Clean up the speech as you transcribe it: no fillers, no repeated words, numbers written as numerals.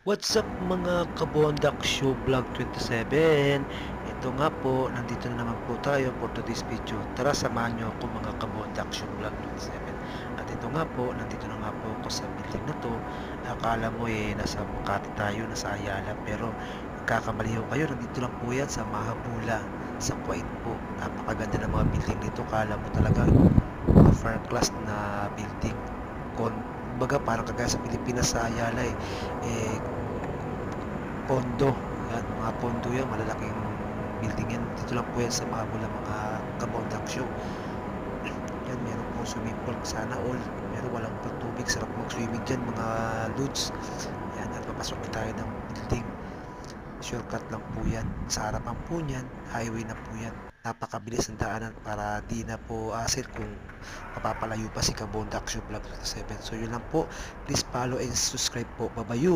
What's up mga Kabondak Show Vlog 27. Ito nga po, nandito na naman po tayo for today's video. Tara samahan nyo ako mga Kabondak Show Vlog 27. At ito nga po, nandito na nga po ako sa building na to. Akala mo nasa Makati tayo, nasa Ayala. Pero nagkakamali ho kayo, nandito lang po yan sa Mahabula, sa Kuwait po. Napakaganda ng mga building dito. Kala mo talaga mga first class na building. Baga parang kagaya sa Pilipinas sa Ayala eh pondo. Yan, mga pondo yan, malalaking building yan. Dito lang po yan sa mga bula mga kabondak show. Yan, meron po swimming pool. Sana all. Meron walang tubig. Sarap mag-swimming dyan, mga loads. Yan, at papasok na tayo ng building. Shortcut lang po yan. Sa harapan po niyan, highway na po yan. Napakabilis ang daanan para di na po asset kung mapapalayo pa si Kabondak Show Vlog 7. So yun lang po. Please follow and subscribe po. Bye-bye.